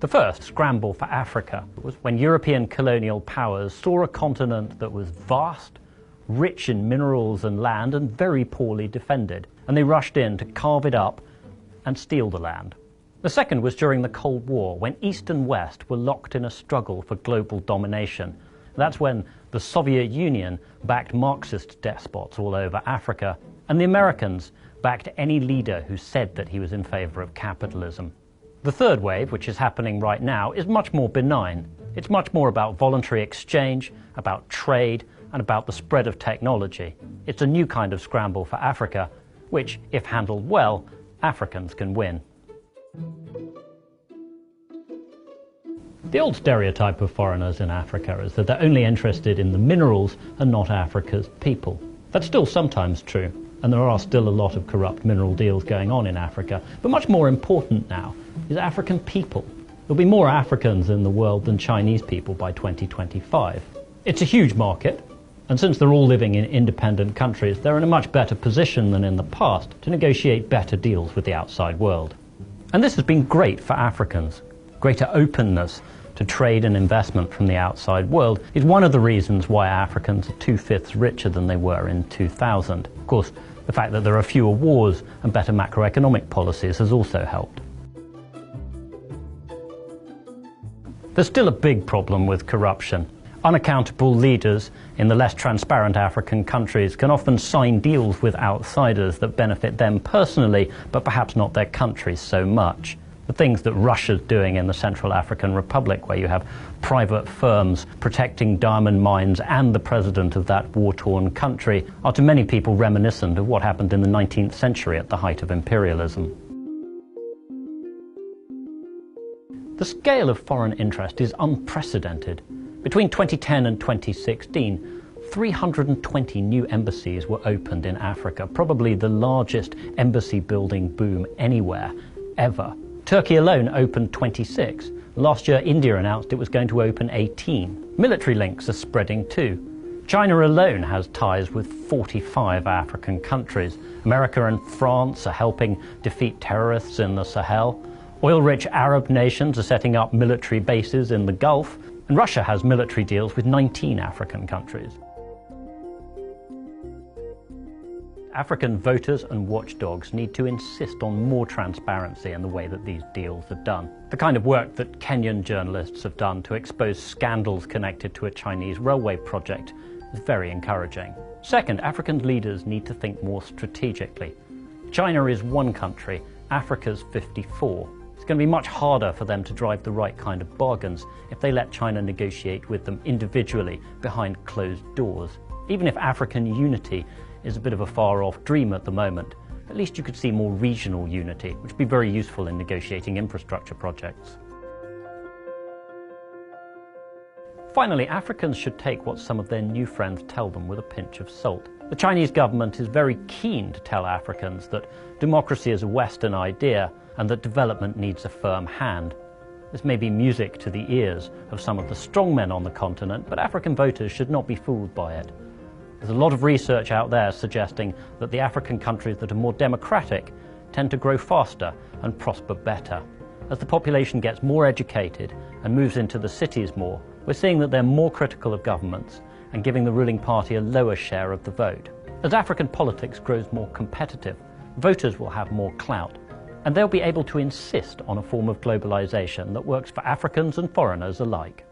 The first scramble for Africa was when European colonial powers saw a continent that was vast, rich in minerals and land, and very poorly defended, and they rushed in to carve it up and steal the land. The second was during the Cold War, when East and West were locked in a struggle for global domination. That's when the Soviet Union backed Marxist despots all over Africa, and the Americans backed any leader who said that he was in favor of capitalism. The third wave, which is happening right now, is much more benign. It's much more about voluntary exchange, about trade, and about the spread of technology. It's a new kind of scramble for Africa, which, if handled well, Africans can win. The old stereotype of foreigners in Africa is that they're only interested in the minerals and not Africa's people. That's still sometimes true, and there are still a lot of corrupt mineral deals going on in Africa. But much more important now is African people. There'll be more Africans in the world than Chinese people by 2025. It's a huge market, and since they're all living in independent countries, they're in a much better position than in the past to negotiate better deals with the outside world. And this has been great for Africans. Greater openness to trade and investment from the outside world is one of the reasons why Africans are 2/5 richer than they were in 2000. Of course, the fact that there are fewer wars and better macroeconomic policies has also helped. There's still a big problem with corruption. Unaccountable leaders in the less transparent African countries can often sign deals with outsiders that benefit them personally, but perhaps not their countries so much. The things that Russia's doing in the Central African Republic, where you have private firms protecting diamond mines and the president of that war-torn country, are to many people reminiscent of what happened in the 19th century at the height of imperialism. The scale of foreign interest is unprecedented. Between 2010 and 2016, 320 new embassies were opened in Africa, probably the largest embassy building boom anywhere, ever. Turkey alone opened 26. Last year, India announced it was going to open 18. Military links are spreading too. China alone has ties with 45 African countries. America and France are helping defeat terrorists in the Sahel. Oil-rich Arab nations are setting up military bases in the Gulf. And Russia has military deals with 19 African countries. African voters and watchdogs need to insist on more transparency in the way that these deals are done. The kind of work that Kenyan journalists have done to expose scandals connected to a Chinese railway project is very encouraging. Second, African leaders need to think more strategically. China is one country, Africa's 54. It's going to be much harder for them to drive the right kind of bargains if they let China negotiate with them individually behind closed doors. Even if African unity is a bit of a far-off dream at the moment, at least you could see more regional unity, which would be very useful in negotiating infrastructure projects. Finally, Africans should take what some of their new friends tell them with a pinch of salt. The Chinese government is very keen to tell Africans that democracy is a Western idea and that development needs a firm hand. This may be music to the ears of some of the strongmen on the continent, but African voters should not be fooled by it. There's a lot of research out there suggesting that the African countries that are more democratic tend to grow faster and prosper better. As the population gets more educated and moves into the cities more, we're seeing that they're more critical of governments and giving the ruling party a lower share of the vote. As African politics grows more competitive, voters will have more clout, and they'll be able to insist on a form of globalization that works for Africans and foreigners alike.